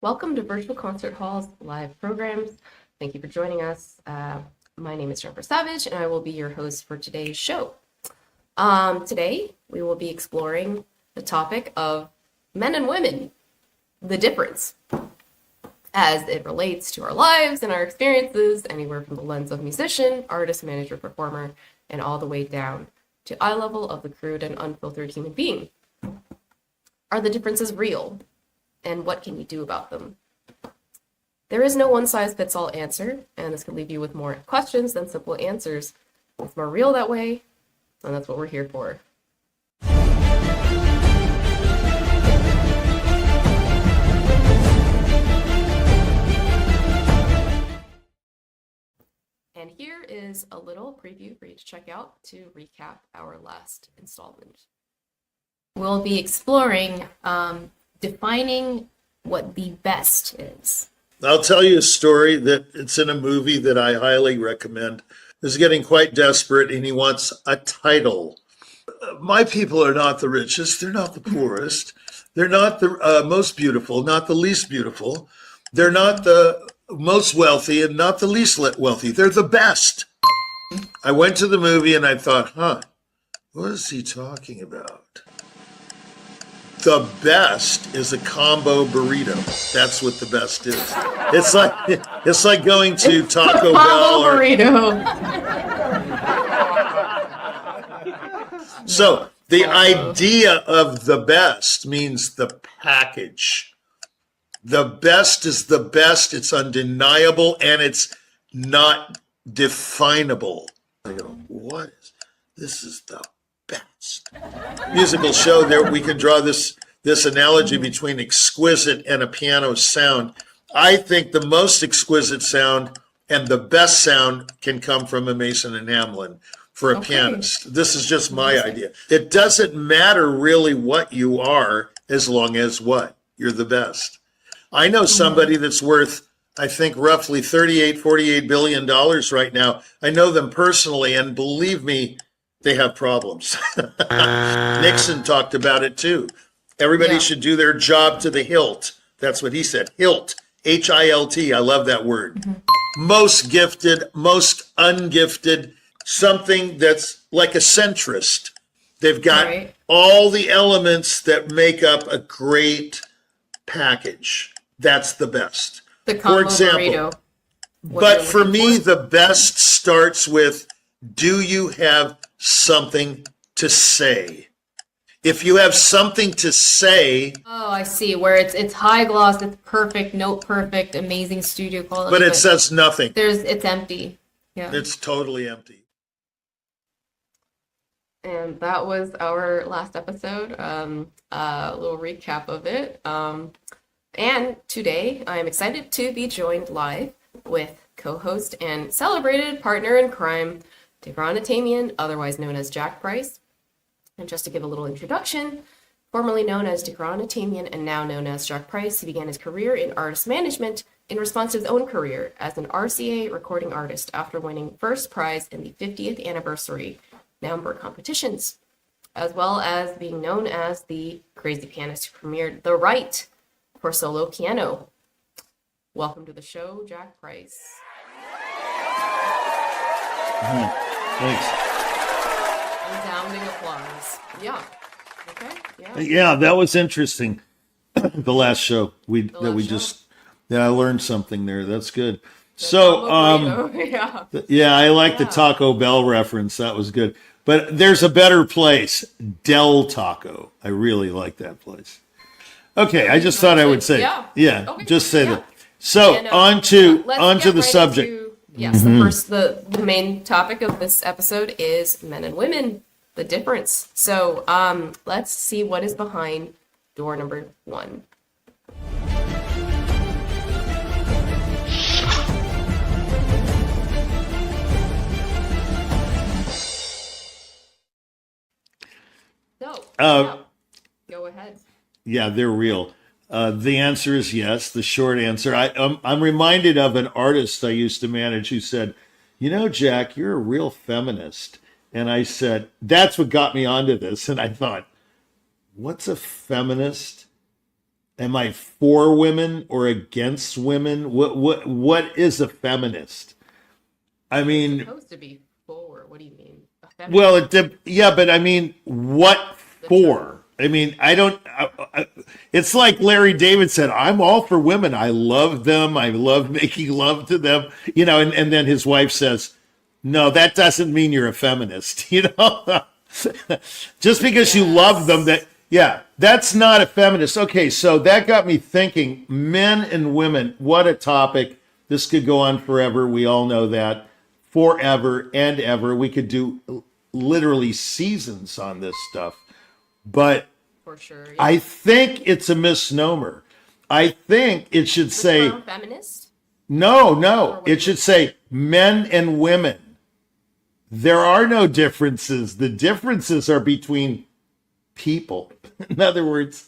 Welcome to Virtual Concert Hall's live programs. Thank you for joining us. My name is Jennifer Savage, and I will be your host for today's show. Today, we will be exploring the topic of men and women, the difference, as it relates to our lives and our experiences, anywhere from the lens of musician, artist, manager, performer, and all the way down to eye level of the crude and unfiltered human being. Are the differences real? And what can you do about them? There is no one-size-fits-all answer, and this can leave you with more questions than simple answers. It's more real that way, and that's what we're here for. And here is a little preview for you to check out to recap our last installment. We'll be exploring defining what the best is. I'll tell you a story that it's in a movie that I highly recommend. He's getting quite desperate and he wants a title. My people are not the richest. They're not the poorest. They're not the most beautiful, not the least beautiful. They're not the most wealthy and not the least wealthy. They're the best. I went to the movie and I thought, what is he talking about? The best is a combo burrito. That's what the best is. It's like going to Taco Bell or burrito. So the idea of the best means the package. The best is the best. It's undeniable and it's not definable. I go, this is the best musical show. There we can draw this analogy between exquisite and a piano sound. I think the most exquisite sound and the best sound can come from a Mason and Hamlin for a pianist. This is just my idea. It doesn't matter really what you are as long as you're the best. I know somebody that's worth, I think, roughly $48 billion right now. I know them personally, and believe me, they have problems. Nixon talked about it too. Everybody should do their job to the hilt. That's what he said. Hilt, H-I-L-T. I love that word. Mm-hmm. Most gifted, most ungifted, something that's like a centrist. They've got all the elements that make up a great package. That's the best. The combo for example, burrito. But for me, the best starts with, do you have something to say? If you have something to say. Oh, I see. Where it's high gloss, it's perfect, note perfect, amazing studio quality. But it says nothing. It's empty. Yeah. It's totally empty. And that was our last episode. A little recap of it. And today I'm excited to be joined live with co-host and celebrated partner in crime, Devron Atamian, otherwise known as Jack Price, And just to give a little introduction, formerly known as Tigran Atamian and now known as Jack Price, he began his career in artist management in response to his own career as an RCA recording artist after winning first prize in the 50th anniversary number competitions, as well as being known as the crazy pianist who premiered The Right for solo piano. Welcome to the show, Jack Price. Thanks. Resounding applause. Yeah. Okay. Yeah. Yeah, that was interesting. The last show I learned something there. That's good. So, yeah. I like the Taco Bell reference. That was good. But there's a better place, Del Taco. I really like that place. Okay, I just thought I would say, Okay. just say that. So on to the subject. Yes, the main topic of this episode is men and women, the difference. So let's see what is behind door number 1. So, go ahead. Yeah, they're real. The answer is yes. The short answer. I'm reminded of an artist I used to manage who said, "You know, Jack, you're a real feminist." And I said, "That's what got me onto this." And I thought, "What's a feminist? Am I for women or against women? What is a feminist?" I mean, It's supposed to be for. What do you mean? A feminist? well, but I mean, what for? I mean, it's like Larry David said, "I'm all for women. I love them. I love making love to them." And then his wife says, "No, that doesn't mean you're a feminist." Just because you love them, that's not a feminist. Okay, so that got me thinking, men and women, what a topic. This could go on forever. We all know that. Forever and ever. We could do literally seasons on this stuff. But for sure. Yeah. I think it's a misnomer. I think it should say feminist. No. It should say men and women. There are no differences. The differences are between people. In other words,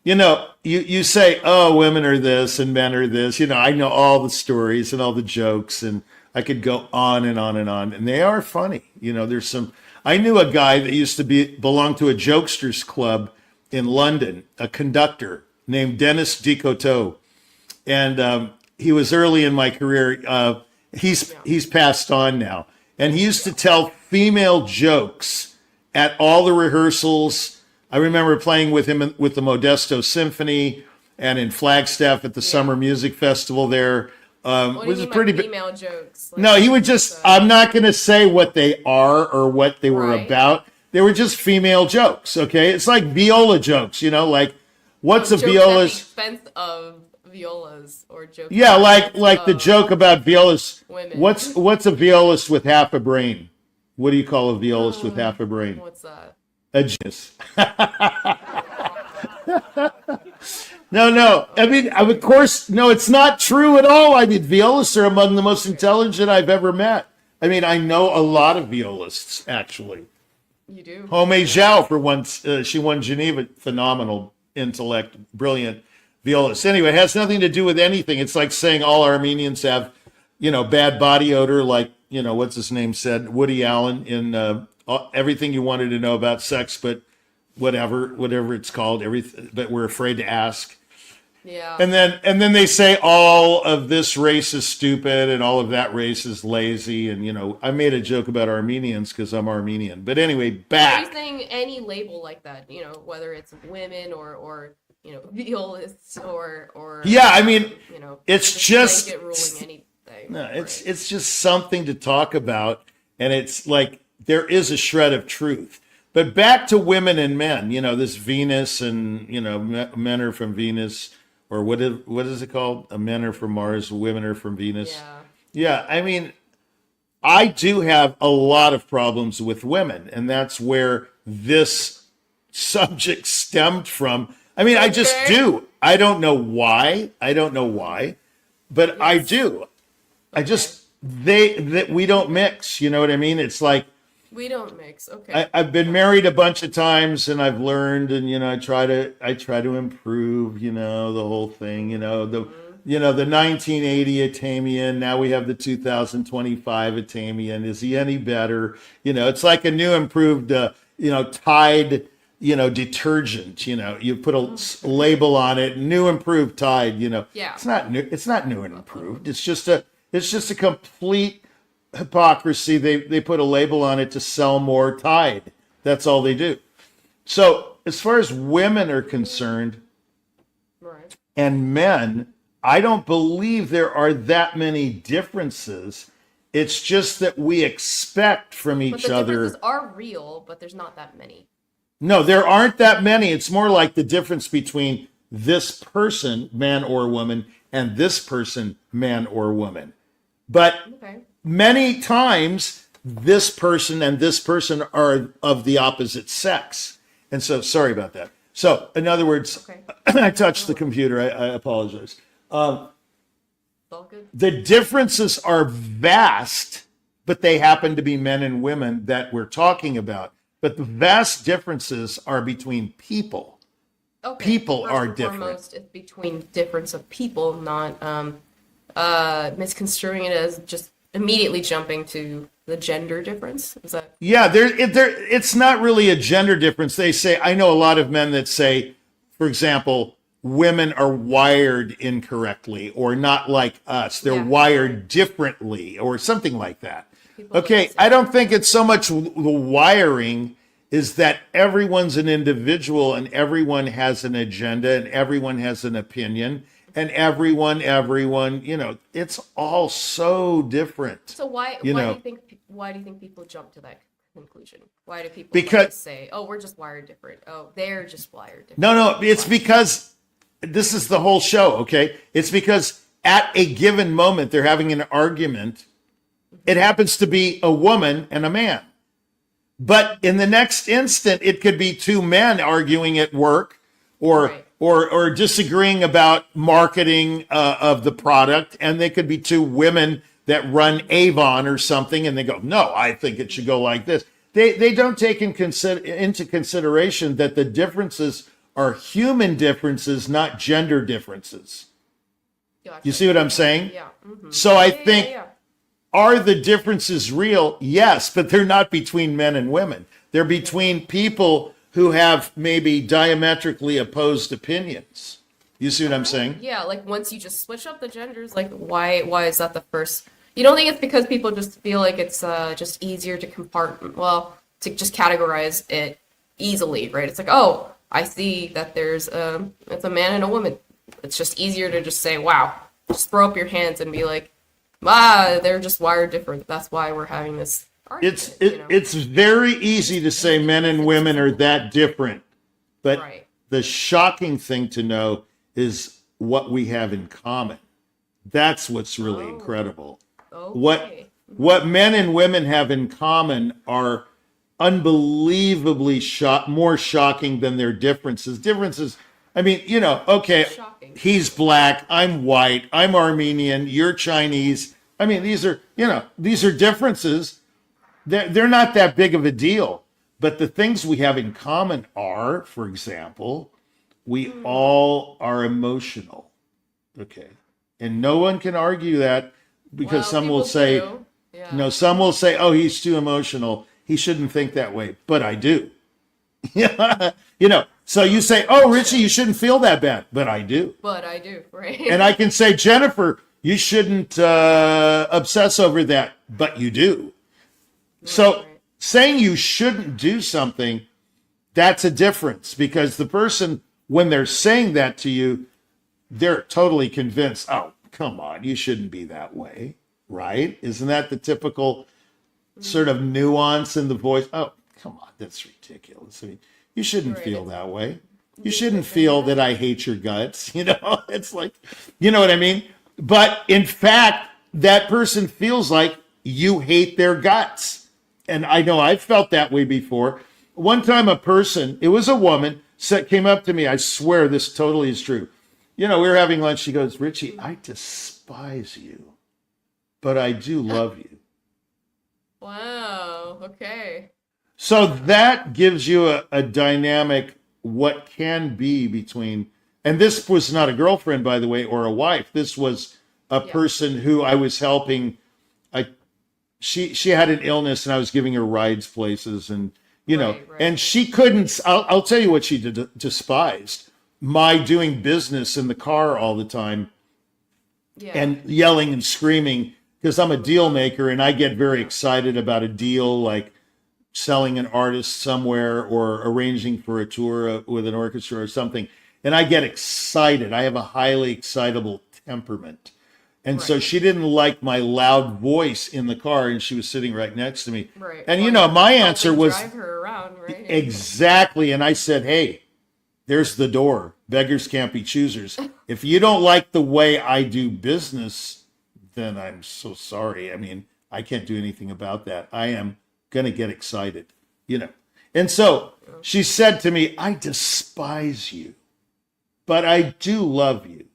you say, "Oh, women are this and men are this." I know all the stories and all the jokes, and I could go on and on and on, and they are funny. There's some. I knew a guy that used to belong to a jokesters club in London, a conductor named Dennis Dicoteau, and he was early in my career. He's passed on now, and he used to tell female jokes at all the rehearsals. I remember playing with him with the Modesto Symphony and in Flagstaff at the Summer Music Festival there. What do you mean by female jokes? No, he would just, I'm not going to say what they are or what they were about. They were just female jokes, okay? It's like viola jokes, like, what's a viola? At the expense of violas or jokes. Yeah, like the joke about violas. Women. What's a violist with half a brain? What do you call a violist with half a brain? What's that? A genius. No. I mean, of course, no, it's not true at all. I mean, violists are among the most intelligent I've ever met. I mean, I know a lot of violists, actually. You do? Home Zhao, for once, she won Geneva. Phenomenal intellect, brilliant violist. Anyway, it has nothing to do with anything. It's like saying all Armenians have, bad body odor, like, what's his name said, Woody Allen in Everything You Wanted to Know About Sex, but whatever it's called, everything, but we're afraid to ask. Yeah. And then they say all of this race is stupid and all of that race is lazy. And, I made a joke about Armenians because I'm Armenian. But anyway, back. Are you saying any label like that, whether it's women or violists or yeah, I mean, it's just ruling anything. No, it's just something to talk about. And it's like there is a shred of truth. But back to women and men, this Venus and, men are from Venus. Or what is it called? Men are from Mars, women are from Venus. Yeah, I mean, I do have a lot of problems with women, and that's where this subject stemmed from. I mean, I just do. I don't know why, but I do. I just, we don't mix, you know what I mean? It's like, We don't mix. Okay. I've been married a bunch of times, and I've learned, and I try to improve. The whole thing. The 1980 Atamian. Now we have the 2025 Atamian. Is he any better? It's like a new improved Tide detergent. You put a label on it, new improved Tide. Yeah. It's not new. It's not new and improved. It's just a complete hypocrisy. They put a label on it to sell more Tide. That's all they do. So as far as women are concerned, Right. and men, I don't believe there are that many differences. It's just that we expect from But each the other. differences are real, but there's not that many. No, there aren't that many. It's more like the difference between this person, man or woman, and this person, man or woman. But Okay. many times, this person and this person are of the opposite sex. And so, sorry about that. So, in other words, Okay. I touched the computer. I apologize. It's all good. The differences are vast, but they happen to be men and women that we're talking about. But the vast differences are between people. Okay. People First are and different. Foremost, it's between difference of people, not misconstruing it as just immediately jumping to the gender difference. Is that Yeah, it's not really a gender difference. They say, I know a lot of men that say, for example, women are wired incorrectly or not like us. They're Yeah. wired differently or something like that. People like Okay, to say I don't think it's so much the wiring is that everyone's an individual and everyone has an agenda and everyone has an opinion and everyone, it's all so different. So why You why know. do you think people jump to that conclusion? Why do people Because- like say, "Oh, we're just wired different. Oh, they're just wired different." No, it's because this is the whole show, okay? It's because at a given moment they're having an argument. It happens to be a woman and a man. But in the next instant, it could be two men arguing at work or Right. or disagreeing about marketing of the product. And they could be two women that run Avon or something. And they go, no, I think it should go like this. They don't take into consideration that the differences are human differences, not gender differences. Gotcha. You see what I'm saying? Yeah. Mhm. So I Yeah, think, yeah. are the differences real? Yes, but they're not between men and women. They're between people who have maybe diametrically opposed opinions. You see what I'm saying? Yeah, like once you just switch up the genders, like why is that the first? You don't think it's because people just feel like it's just easier to to just categorize it easily, right? It's like, oh, I see that there's it's a man and a woman. It's just easier to just say, wow, just throw up your hands and be like, they're just wired different. That's why we're having this argument. It's very easy to say men and women are that different, but Right. the shocking thing to know is what we have in common. That's what's really incredible. Okay. What men and women have in common are unbelievably more shocking than their differences. Differences, I mean, okay, Shocking. he's black, I'm white, I'm Armenian, you're Chinese. I mean, these are differences. They're not that big of a deal. But the things we have in common are, for example, we all are emotional. Okay. And no one can argue that because Well, some will people say, do. Yeah. some will say, oh, he's too emotional. He shouldn't think that way. But I do. So you say, oh, Richie, you shouldn't feel that bad. But I do. But I do, right? And I can say, Jennifer, you shouldn't obsess over that. But you do. So Right. saying you shouldn't do something, that's a difference. Because the person, when they're saying that to you, they're totally convinced, oh, come on, you shouldn't be that way, right? Isn't that the typical sort of nuance in the voice? Oh, come on, that's ridiculous. I mean, you shouldn't Right. feel that way. You shouldn't feel that I hate your guts. It's like, you know what I mean? But in fact, that person feels like you hate their guts. And I know I've felt that way before. One time a person, it was a woman, came up to me. I swear this totally is true. We were having lunch. She goes, Richie, I despise you, but I do love you. Wow. Okay. So that gives you a dynamic what can be between, and this was not a girlfriend, by the way, or a wife. This was a Yeah. person who I was helping. She had an illness, and I was giving her rides places, and Right. and she couldn't. I'll tell you what she despised: my doing business in the car all the time Yeah. and yelling and screaming, because I'm a deal maker and I get very excited about a deal, like selling an artist somewhere or arranging for a tour with an orchestra or something. And I get excited. I have a highly excitable temperament. And so Right. she didn't like my loud voice in the car, and she was sitting right next to me. Right. And Well, my helping answer was drive her around, right? exactly. And I said, hey, there's the door. Beggars can't be choosers. If you don't like the way I do business, then I'm so sorry. I mean, I can't do anything about that. I am going to get excited, And so she said to me, I despise you, but I do love you.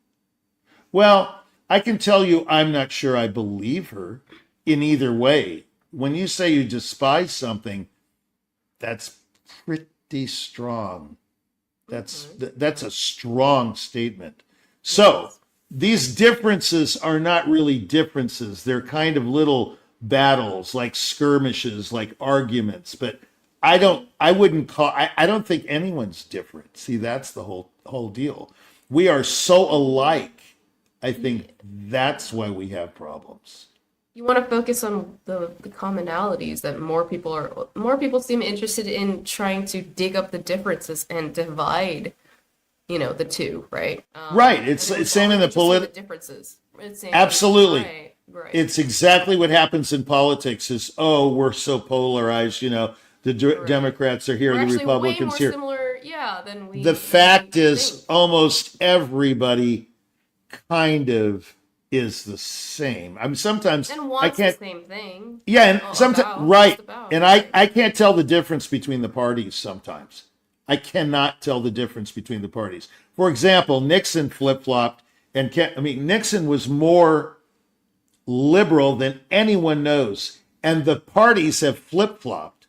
Well, I can tell you I'm not sure I believe her in either way. When you say you despise something, that's pretty strong. That's a strong statement. So these differences are not really differences. They're kind of little battles, like skirmishes, like arguments. But I don't think anyone's different. See, that's the whole deal. We are so alike. I think that's why we have problems. You want to focus on the commonalities that more people seem interested in trying to dig up the differences and divide, the two, right? Right. It's and same in the the differences. Absolutely. Right. It's exactly what happens in politics is, oh, we're so polarized, the Democrats are here, We're the actually Republicans way more here. similar, than we. The fact we is think. almost everybody kind of is the same. I mean, sometimes And I wants can't. the same thing. Yeah, and sometimes right, just about, and right. I can't tell the difference between the parties sometimes. I cannot tell the difference between the parties. For example, Nixon flip-flopped, and Nixon was more liberal than anyone knows, and the parties have flip-flopped.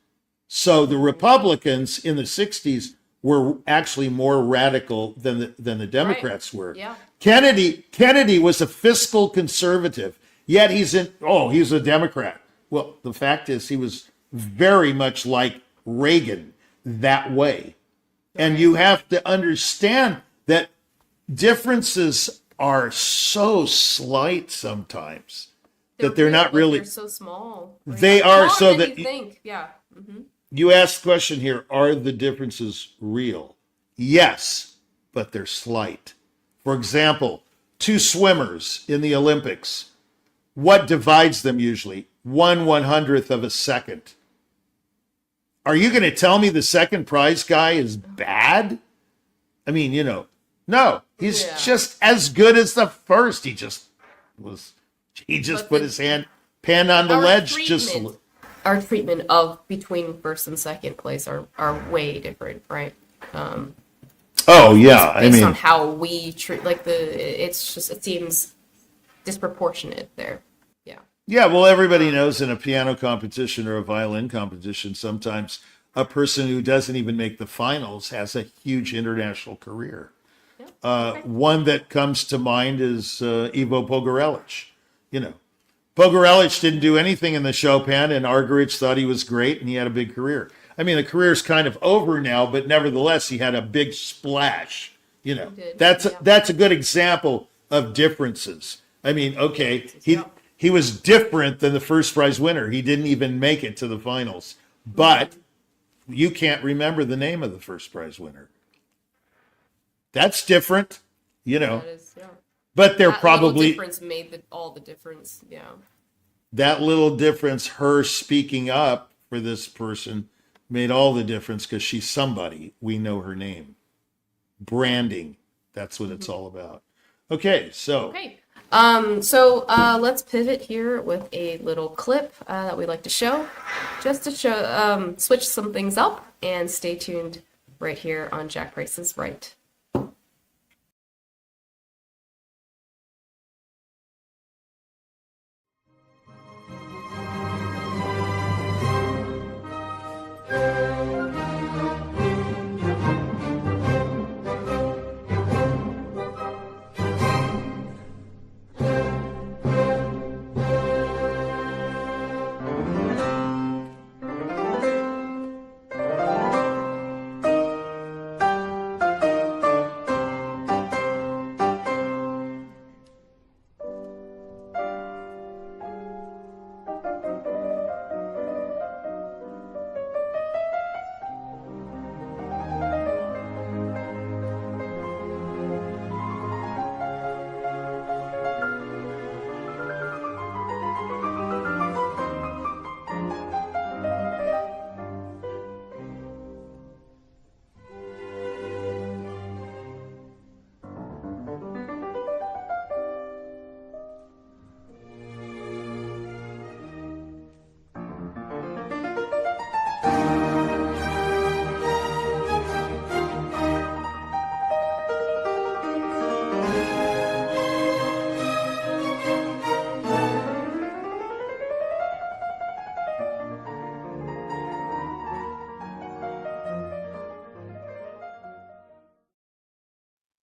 So the Republicans in the 60s were actually more radical than the Democrats were. Yeah. Kennedy was a fiscal conservative, yet he's a Democrat. Well, the fact is he was very much like Reagan that way. And you have to understand that differences are so slight sometimes that they're not really. They're so small. They are, Smaller so than that you think. Yeah. Mm-hmm. You asked the question here, are the differences real? Yes, but they're slight. For example, two swimmers in the Olympics, what divides them usually? 1/100th of a second. Are you going to tell me the second prize guy is bad? I mean, no, he's just as good as the first. He just put his hand on the ledge. Our treatment of between first and second place are way different, right? Oh yeah, based on how we treat, it seems disproportionate there. Yeah. Yeah, well, everybody knows in a piano competition or a violin competition, sometimes a person who doesn't even make the finals has a huge international career. Okay. One that comes to mind is Ivo Pogorelic. Pogorelic didn't do anything in the Chopin, and Argerich thought he was great, and he had a big career. I mean, the career's kind of over now, but nevertheless, he had a big splash. That's a good example of differences. I mean, okay, he was different than the first prize winner. He didn't even make it to the finals, but you can't remember the name of the first prize winner. That's different, That is, yeah. But they're That probably little difference made all the difference. Yeah. that little difference, her speaking up for this person, made all the difference because she's somebody. We know her name. Branding. That's what it's all about. Okay, so. Okay. Let's pivot here with a little clip that we like to show, just to show, switch some things up, and stay tuned right here on Jack Price's Right.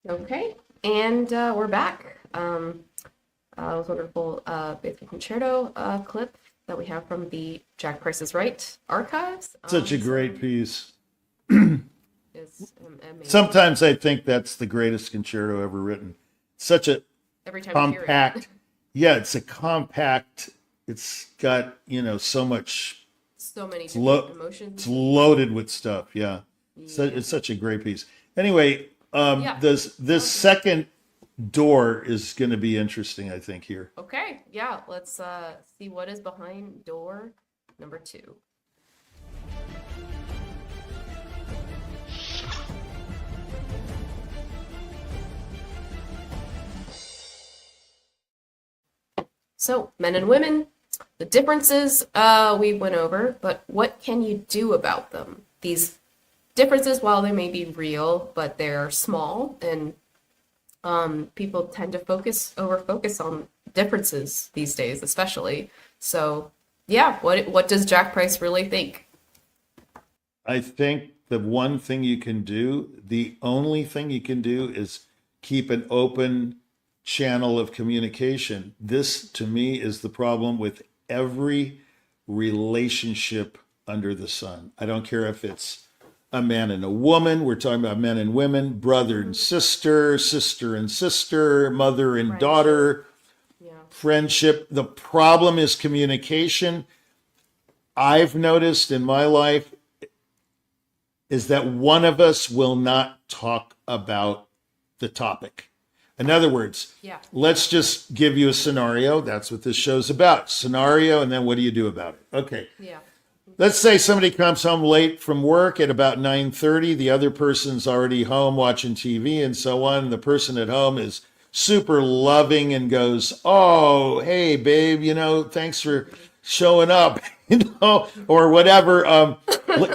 Okay, and we're back. It was a wonderful basic concerto clip that we have from the Jack Price is Right archives. Such a great piece. It's amazing. Sometimes I think that's the greatest concerto ever written. Such a Every time you hear compact. Yeah, it's a compact. It's got, so much. so many It's, lo- different emotions. it's loaded with stuff. Yeah. So it's such a great piece. Anyway, Yeah. this second door is going to be interesting, I think, here. Okay, yeah, let's see what is behind door number 2. So, men and women, the differences we went over, but what can you do about them? These differences, while they may be real, but they're small, and people tend to focus on differences these days, especially. So, yeah, what does Jack Price really think? I think the one thing you can do, the only thing you can do, is keep an open channel of communication. This, to me, is the problem with every relationship under the sun. I don't care if it's a man and a woman. We're talking about men and women, brother and sister, sister and sister, mother and daughter, friendship. The problem is communication. I've noticed in my life is that one of us will not talk about the topic. In other words, let's just give you a scenario. That's what this show's about. Scenario, and then what do you do about it? Okay. Yeah. Let's say somebody comes home late from work at about 9:30. The other person's already home watching TV and so on. The person at home is super loving and goes, "Oh, hey, babe, thanks for showing up," or whatever.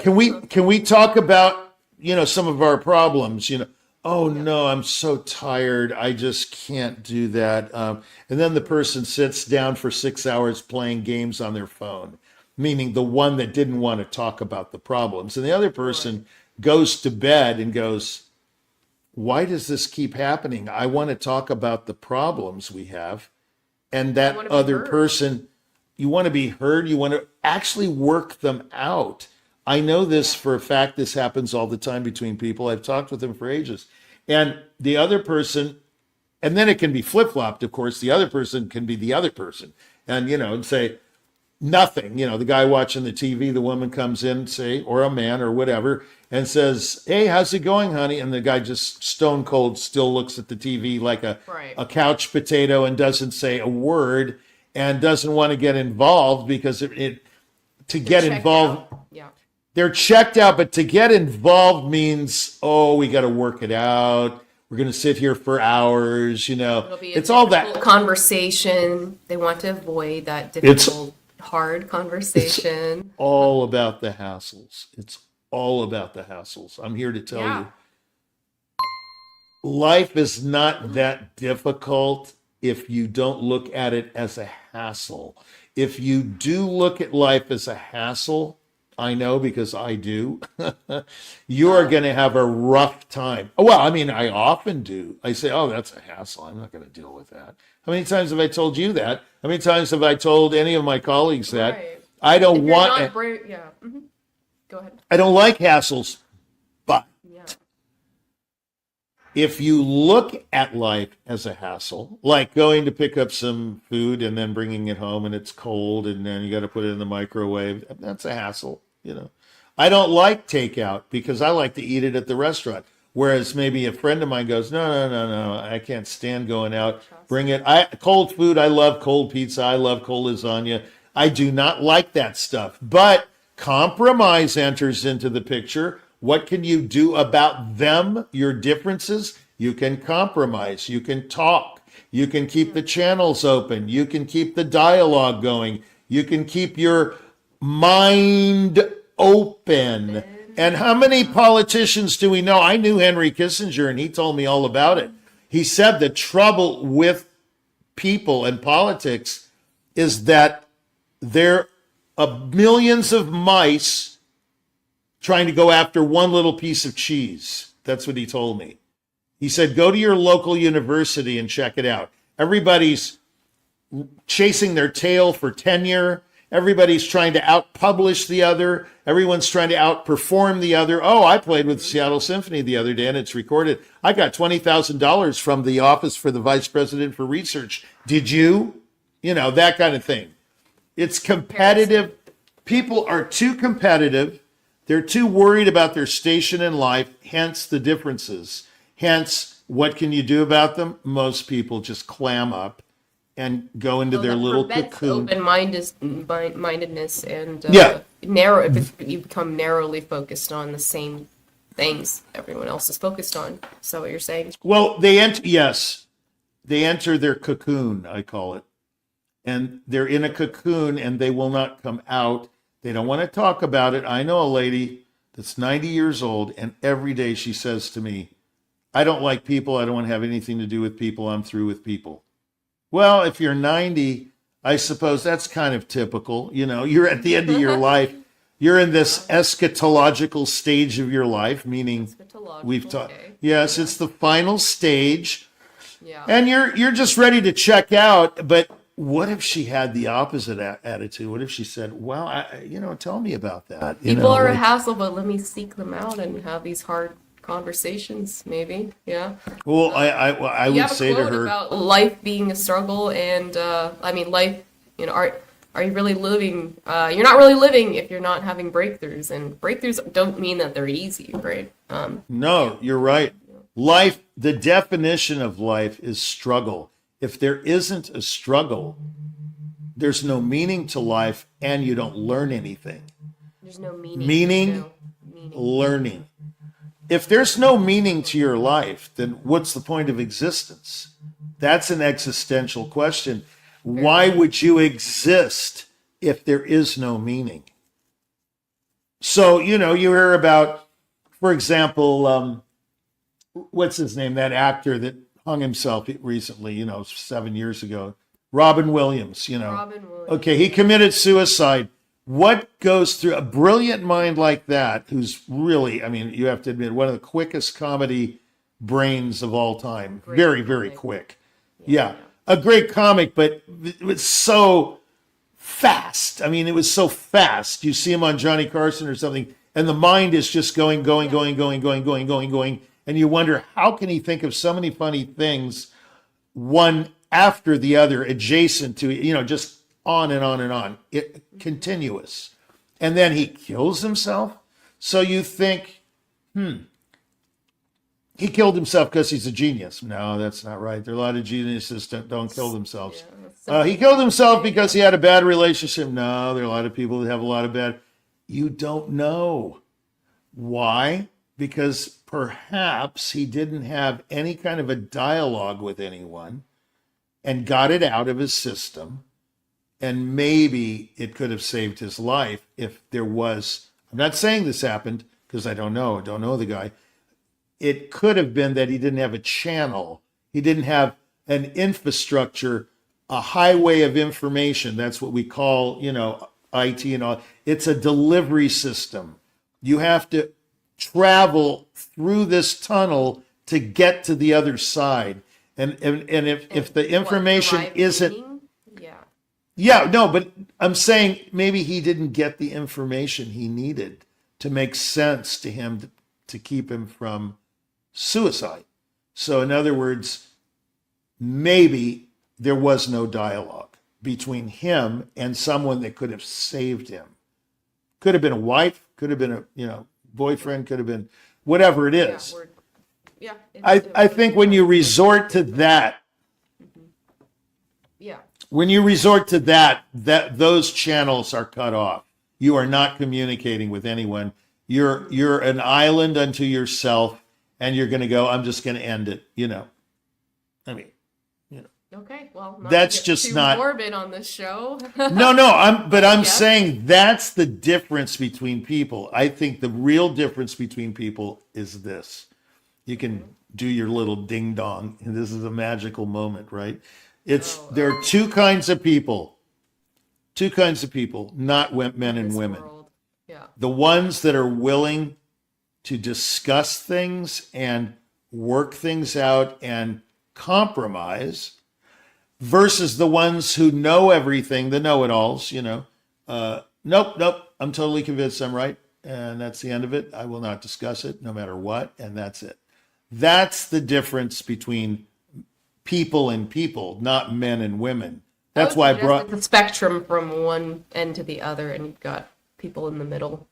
Can we talk about, some of our problems, Oh, no, I'm so tired. I just can't do that. And then the person sits down for 6 hours playing games on their phone, meaning the one that didn't want to talk about the problems. And the other person goes to bed and goes, why does this keep happening? I want to talk about the problems we have. And that other person, you want to be heard. You want to actually work them out. I know this for a fact. This happens all the time between people. I've talked with them for ages. And the other person, and then it can be flip-flopped, of course. The other person can be the other person and, and say nothing. The guy watching the TV, the woman comes in, say, or a man or whatever, and says, hey, how's it going, honey? And the guy just stone cold still looks at the TV like a couch potato and doesn't say a word and doesn't want to get involved because to get involved. They're checked out, but to get involved means, we got to work it out. We're going to sit here for hours, It's all that conversation. They want to avoid that difficult, hard conversation. It's all about the hassles. It's all about the hassles. I'm here to tell you. Life is not that difficult if you don't look at it as a hassle. If you do look at life as a hassle, I know because I do, you are going to have a rough time. Well, I mean, I often do. I say, oh, that's a hassle. I'm not going to deal with that. How many times have I told you that? How many times have I told any of my colleagues that? Right. I don't If you're want, not brave, yeah. Go ahead. I don't like hassles, but Yeah. if you look at life as a hassle, like going to pick up some food and then bringing it home and it's cold and then you got to put it in the microwave, that's a hassle, you know. I don't like takeout because I like to eat it at the restaurant. Whereas maybe a friend of mine goes, no, I can't stand going out. Bring it. Cold food, I love cold pizza. I love cold lasagna. I do not like that stuff. But compromise enters into the picture. What can you do about them, your differences? You can compromise. You can talk. You can keep the channels open. You can keep the dialogue going. You can keep your mind open. And how many politicians do we know? I knew Henry Kissinger, and he told me all about it. He said the trouble with people and politics is that there are millions of mice trying to go after one little piece of cheese. That's what he told me. He said, go to your local university and check it out. Everybody's chasing their tail for tenure. Everybody's trying to outpublish the other. Everyone's trying to outperform the other. Oh, I played with the Seattle Symphony the other day, and it's recorded. I got $20,000 from the Office for the Vice President for Research. Did you? You know, that kind of thing. It's competitive. People are too competitive. They're too worried about their station in life, hence the differences. Hence, what can you do about them? Most people just clam up and go into their little cocoon. Open-mindedness and Yeah. narrow. If you become narrowly focused on the same things everyone else is focused on. So what you're saying? Well, they enter their cocoon, I call it. And they're in a cocoon and they will not come out. They don't want to talk about it. I know a lady that's 90 years old, and every day she says to me, I don't like people. I don't want to have anything to do with people. I'm through with people. Well, if you're 90, I suppose that's kind of typical. You know, you're at the end of your life. You're in this eschatological stage of your life, meaning we've talked. Okay. Yes, it's the final stage. Yeah. And you're just ready to check out. But what if she had the opposite attitude? What if she said, well, tell me about that. People are a hassle, but let me seek them out and have these hard conversations, maybe. Yeah. Well, I would say to her, about life being a struggle, and life. You know, are you really living? You're not really living if you're not having breakthroughs, and breakthroughs don't mean that they're easy, right? No, you're right. Life, the definition of life is struggle. If there isn't a struggle, there's no meaning to life, and you don't learn anything. There's no meaning. Meaning. Learning. If there's no meaning to your life, then what's the point of existence? That's an existential question. Why would you exist if there is no meaning? So, you hear about, for example, what's his name? That actor that hung himself recently, 7 years ago. Robin Williams, Robin Williams. Okay, he committed suicide. What goes through a brilliant mind like that, who's really, you have to admit, one of the quickest comedy brains of all time. Very, very quick. Yeah. A great comic, but it was so fast. It was so fast. You see him on Johnny Carson or something, and the mind is just going. And you wonder, how can he think of so many funny things, one after the other, adjacent to, just on and on and on, continuous. And then he kills himself. So you think, he killed himself because he's a genius. No, that's not right. There are a lot of geniuses that don't kill themselves. Yeah, He killed himself because he had a bad relationship. No, there are a lot of people that have a lot of bad. You don't know. Why? Because perhaps he didn't have any kind of a dialogue with anyone and got it out of his system. And maybe it could have saved his life if there was, I'm not saying this happened because I don't know the guy. It could have been that he didn't have a channel. He didn't have an infrastructure, a highway of information. That's what we call, IT and all. It's a delivery system. You have to travel through this tunnel to get to the other side. And if the information What, isn't, meaning? Yeah. yeah, no, but I'm saying maybe he didn't get the information he needed to make sense to him to keep him from suicide. So in other words, maybe there was no dialogue between him and someone that could have saved him. Could have been a wife, could have been a boyfriend, could have been whatever it is. Yeah. I think when you resort to that, Yeah. when you resort to that those channels are cut off. You are not communicating with anyone. You're an island unto yourself, and you're going to go, I'm just going to end it. I mean, Okay. Well, not That's to get just too not- morbid on this show. no, I'm Yeah. saying that's the difference between people. I think the real difference between people is this. You can do your little ding dong, and this is a magical moment, right? There are two kinds of people, not men and This women. world. Yeah. The ones that are willing to discuss things and work things out and compromise versus the ones who know everything, the know-it-alls, nope, I'm totally convinced I'm right, and that's the end of it. I will not discuss it no matter what, and that's it. That's the difference between people and people, not men and women. That's why I suggest brought... it's a spectrum from one end to the other, and you've got people in the middle.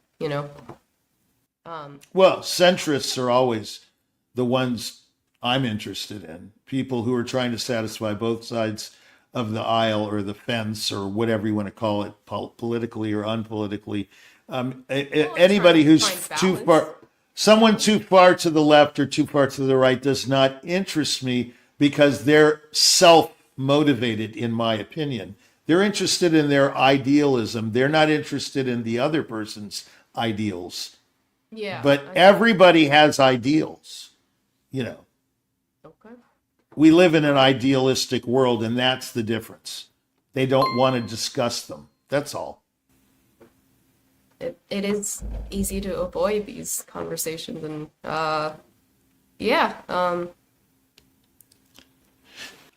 Well, centrists are always the ones I'm interested in. People who are trying to satisfy both sides of the aisle or the fence or whatever you want to call it, politically or unpolitically. Anybody trying to who's find too balance. far, someone too far to the left or too far to the right does not interest me because they're self-motivated, in my opinion. They're interested in their idealism. They're not interested in the other person's ideals. Yeah. But everybody has ideals, Okay. We live in an idealistic world, and that's the difference. They don't want to discuss them. That's all. It is easy to avoid these conversations, and yeah.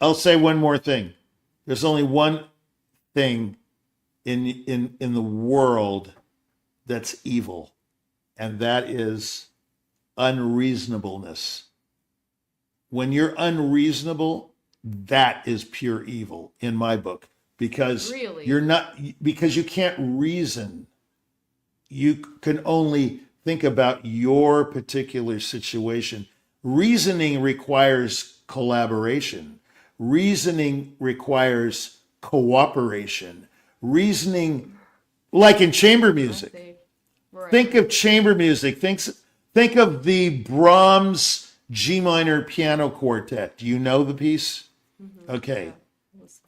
I'll say one more thing. There's only one thing in the world that's evil, and that is unreasonableness. When you're unreasonable, that is pure evil in my book, because Really? because you can't reason. You can only think about your particular situation. Reasoning requires collaboration. Reasoning requires cooperation. Reasoning, like in chamber music. Right. Think of chamber music. Think of the Brahms G minor piano quartet. Do you know the piece? Okay.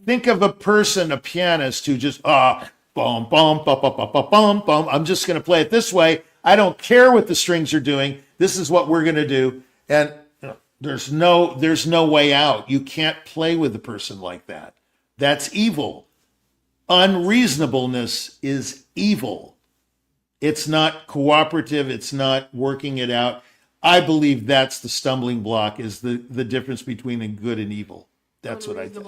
Think of a pianist who just bum bum bum bum bum bum bum. I'm just going to play it this way. I don't care what the strings are doing. This is what we're going to do. And there's no way out. You can't play with a person like that. That's evil. Unreasonableness is evil. It's not cooperative. It's not working it out. I believe that's the stumbling block, is the difference between a good and evil. That's what I think.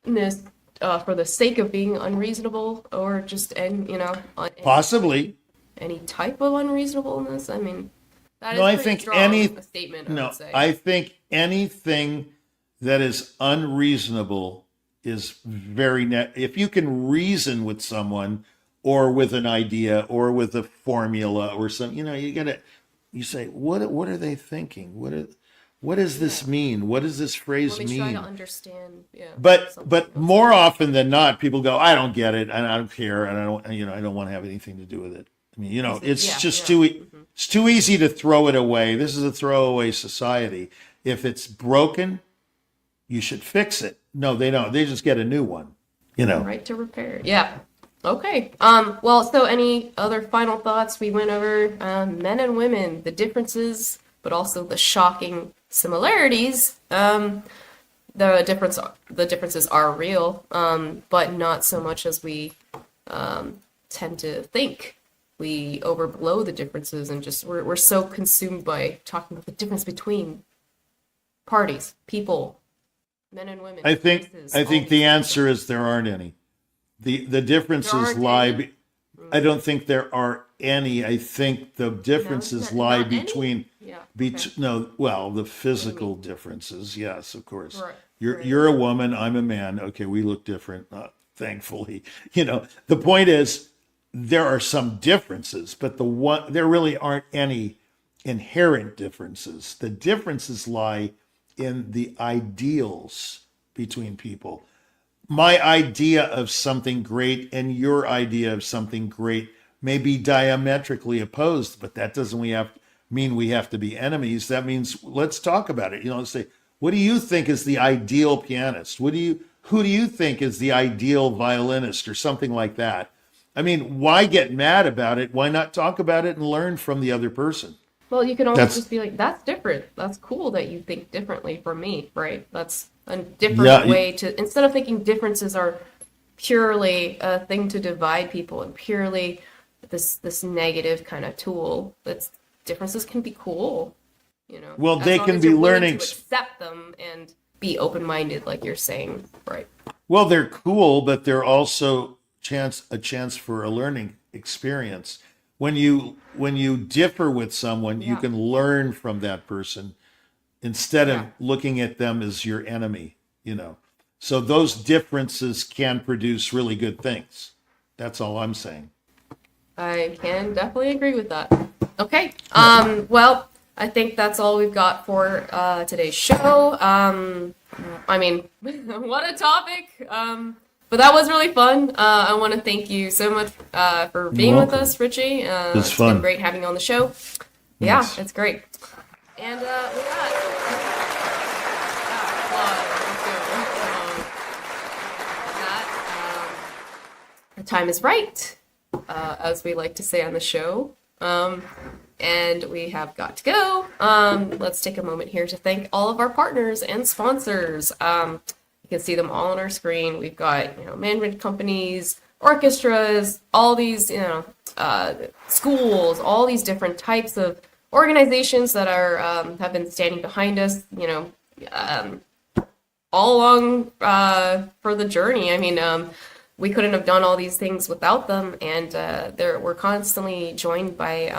Unreasonableness, for the sake of being unreasonable, or just Possibly. any type of unreasonableness. I mean, that is No, I pretty think strong a statement. I No, would say. I think anything that is unreasonable is very if you can reason with someone or with an idea or with a formula or something, you say, what are they thinking? What does this mean? What does this phrase Let me try mean? to understand. Yeah. But more often than not, people go, I don't get it, and I don't care, and I don't want to have anything to do with it. I mean, it's just it's too easy to throw it away. This is a throwaway society. If it's broken, you should fix it. No, they don't. They just get a new one. Right to repair. Yeah. Okay. Well, so any other final thoughts? We went over men and women, the differences, but also the shocking similarities. The differences are real, but not so much as we tend to think. We overblow the differences and just we're so consumed by talking about the difference between parties, people, men and women. I think races, I all think these the things. answer is there aren't any. The There differences aren't lie. any? I don't think there are any. I think the differences not lie any? between. Yeah. No, well, the physical differences, yes, of course. Right, You're right. you're a woman, I'm a man. Okay, we look different, thankfully. The point is there are some differences, but there really aren't any inherent differences. The differences lie in the ideals between people. My idea of something great and your idea of something great may be diametrically opposed, but that doesn't mean we have to be enemies. That means let's talk about it. Let's say, what do you think is the ideal pianist? Who do you think is the ideal violinist or something like that? I mean, why get mad about it? Why not talk about it and learn from the other person? Well, you can also That's- just be like, that's different. That's cool that you think differently from me, right? That's a different Yeah, way to, instead of thinking differences are purely a thing to divide people and purely this negative kind of tool, differences can be cool, Well, as they long can as be you're willing learning. to accept them and be open-minded, like you're saying, right? Well, they're cool, but they're also a chance for a learning experience. When you differ with someone, you Yeah. can learn from that person instead of Yeah. looking at them as your enemy, So those differences can produce really good things. That's all I'm saying. I can definitely agree with that. Okay. Well, I think that's all we've got for today's show. I mean, what a topic. But that was really fun. I want to thank you so much for being with welcome. us, Richie. It's It's fun. been great having you on the show. Yeah, Yes. it's great. And with that, the time is right, as we like to say on the show. And we have got to go. Let's take a moment here to thank all of our partners and sponsors. You can see them all on our screen. We've got, management companies, orchestras, all these, schools, all these different types of organizations that are have been standing behind us, all along for the journey. I mean, we couldn't have done all these things without them, and we're constantly joined by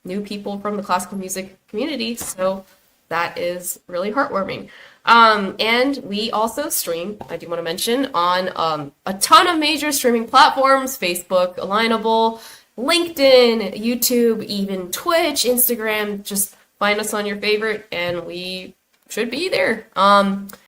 new people from the classical music community, so that is really heartwarming. And we also stream, I do want to mention, on a ton of major streaming platforms: Facebook, Alignable, LinkedIn, YouTube, even Twitch, Instagram. Just find us on your favorite, and we should be there.